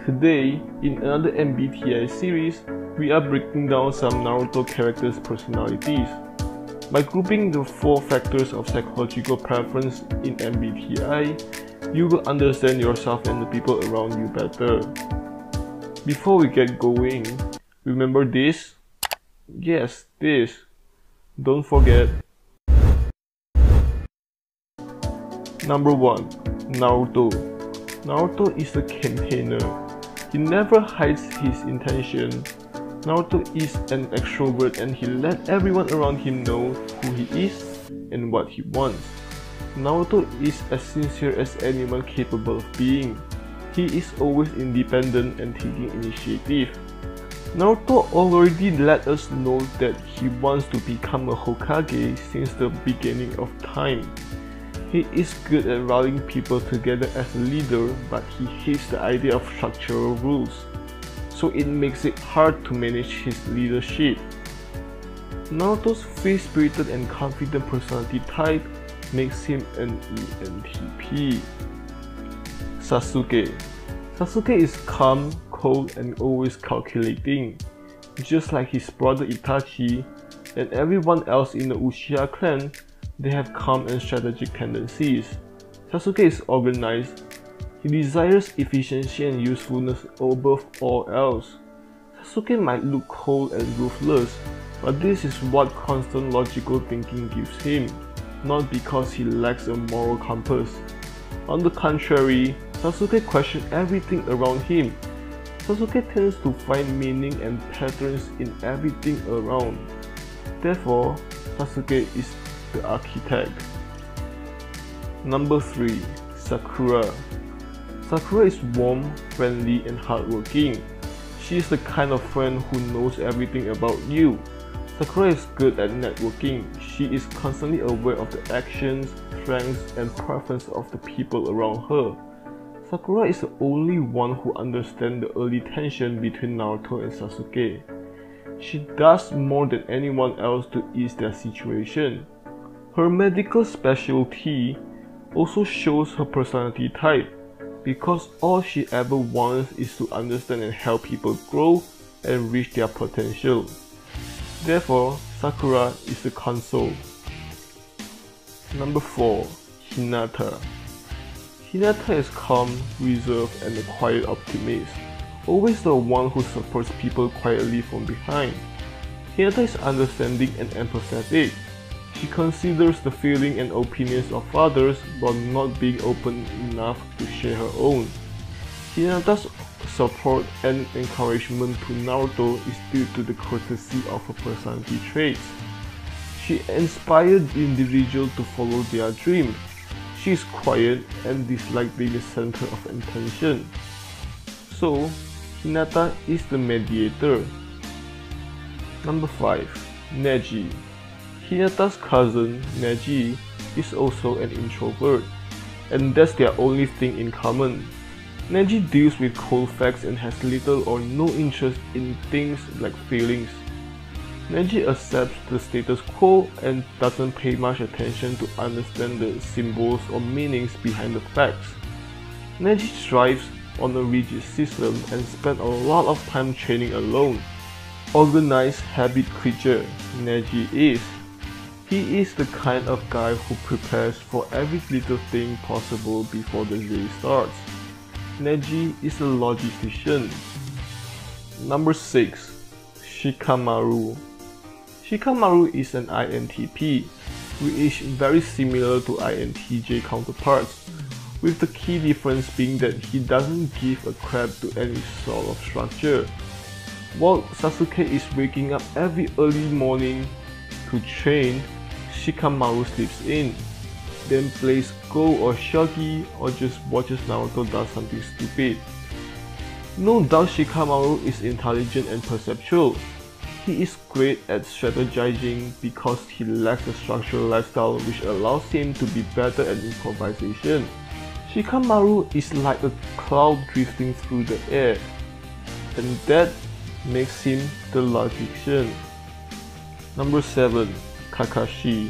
Today, in another MBTI series, we are breaking down some Naruto characters' personalities. By grouping the 4 factors of psychological preference in MBTI, you will understand yourself and the people around you better. Before we get going, remember this? Yes, this. Don't forget. Number 1. Naruto. Naruto is a campaigner. He never hides his intention. Naruto is an extrovert and he let everyone around him know who he is and what he wants. Naruto is as sincere as anyone capable of being. He is always independent and taking initiative. Naruto already let us know that he wants to become a Hokage since the beginning of time. He is good at rallying people together as a leader, but he hates the idea of structural rules, so it makes it hard to manage his leadership. Naruto's free-spirited and confident personality type makes him an ENTP. Sasuke. Sasuke is calm, cold, and always calculating. Just like his brother Itachi and everyone else in the Uchiha clan, they have calm and strategic tendencies. Sasuke is organized. He desires efficiency and usefulness above all else. Sasuke might look cold and ruthless, but this is what constant logical thinking gives him, not because he lacks a moral compass. On the contrary, Sasuke questions everything around him. Sasuke tends to find meaning and patterns in everything around. Therefore, Sasuke is the architect. Number 3. Sakura. Sakura is warm, friendly, and hardworking. She is the kind of friend who knows everything about you. Sakura is good at networking. She is constantly aware of the actions, strengths, and preferences of the people around her. Sakura is the only one who understands the early tension between Naruto and Sasuke. She does more than anyone else to ease their situation. Her medical specialty also shows her personality type, because all she ever wants is to understand and help people grow and reach their potential. Therefore, Sakura is the console. Number 4. Hinata. Hinata is calm, reserved, and a quiet optimist, always the one who supports people quietly from behind. Hinata is understanding and empathetic. She considers the feelings and opinions of others while not being open enough to share her own. Hinata's support and encouragement to Naruto is due to the courtesy of her personality traits. She inspired the individual to follow their dreams. She is quiet and dislikes being the center of attention. So, Hinata is the mediator. Number 5. Naji. Hinata's cousin, Naji, is also an introvert, and that's their only thing in common. Naji deals with cold facts and has little or no interest in things like feelings. Naji accepts the status quo and doesn't pay much attention to understand the symbols or meanings behind the facts. Naji thrives on a rigid system and spends a lot of time training alone. Organized habit creature, Naji is. He is the kind of guy who prepares for every little thing possible before the day starts. Naji is a logistician. Number 6. Shikamaru. Shikamaru is an INTP, which is very similar to INTJ counterparts, with the key difference being that he doesn't give a crap to any sort of structure. While Sasuke is waking up every early morning to train, Shikamaru sleeps in, then plays Go or Shogi, or just watches Naruto does something stupid. No doubt Shikamaru is intelligent and perceptual. He is great at strategizing because he lacks a structural lifestyle which allows him to be better at improvisation. Shikamaru is like a cloud drifting through the air, and that makes him the logician. Number 7. Kakashi.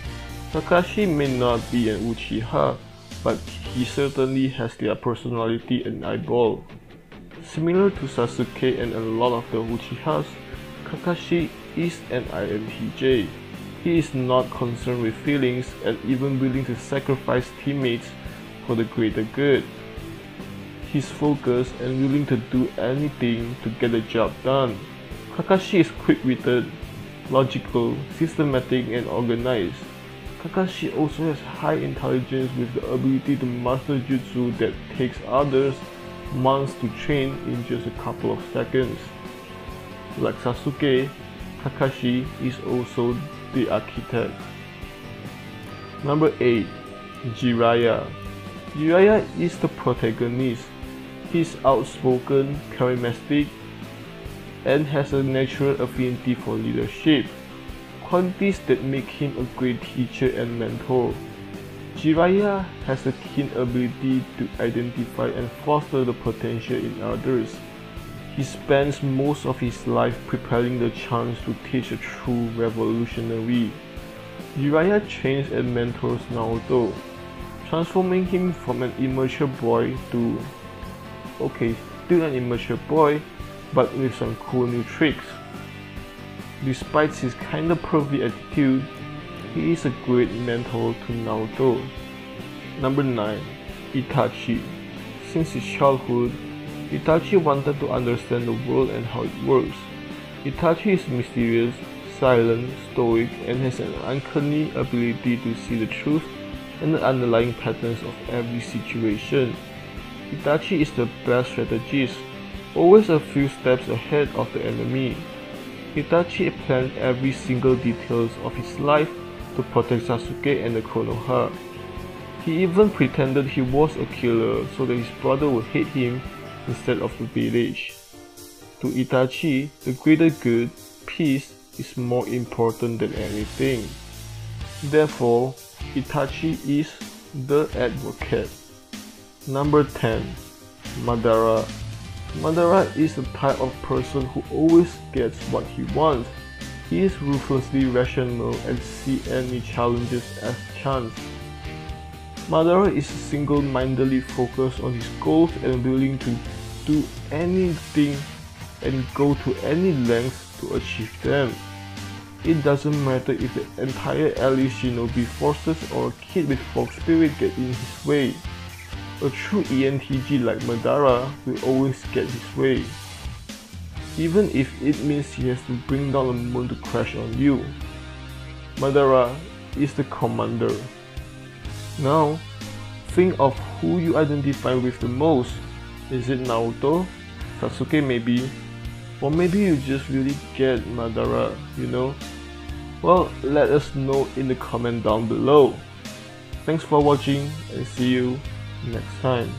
Kakashi may not be an Uchiha, but he certainly has their personality and eyeball. Similar to Sasuke and a lot of the Uchihas, Kakashi is an INTJ. He is not concerned with feelings and even willing to sacrifice teammates for the greater good. He's focused and willing to do anything to get the job done. Kakashi is quick-witted, logical, systematic, and organized. Kakashi also has high intelligence with the ability to master jutsu that takes others months to train in just a couple of seconds. Like Sasuke, Kakashi is also the architect. Number 8. Jiraiya. Jiraiya is the protagonist. He's outspoken, charismatic, and has a natural affinity for leadership, qualities that make him a great teacher and mentor. Jiraiya has a keen ability to identify and foster the potential in others. He spends most of his life preparing the chance to teach a true revolutionary. Jiraiya trains and mentors Naruto, transforming him from an immature boy to, still an immature boy, but with some cool new tricks. Despite his kinda pervy attitude, he is a great mentor to Naruto. Number 9. Itachi. Since his childhood, Itachi wanted to understand the world and how it works. Itachi is mysterious, silent, stoic, and has an uncanny ability to see the truth and the underlying patterns of every situation. Itachi is the best strategist, always a few steps ahead of the enemy. Hitachi planned every single details of his life to protect Sasuke and the Konoha. He even pretended he was a killer so that his brother would hate him instead of the village. To Itachi, the greater good, peace, is more important than anything. Therefore, Itachi is the advocate. Number 10. Madara. Madara is the type of person who always gets what he wants. He is ruthlessly rational and sees any challenges as chance. Madara is single-mindedly focused on his goals and willing to do anything and go to any lengths to achieve them. It doesn't matter if the entire Alice Shinobi forces or a kid with folk spirit get in his way. A true ENTJ like Madara will always get his way, even if it means he has to bring down the moon to crash on you. Madara is the commander. Now, think of who you identify with the most. Is it Naruto, Sasuke maybe, or maybe you just really get Madara, you know? Well, let us know in the comment down below. Thanks for watching and see you next time.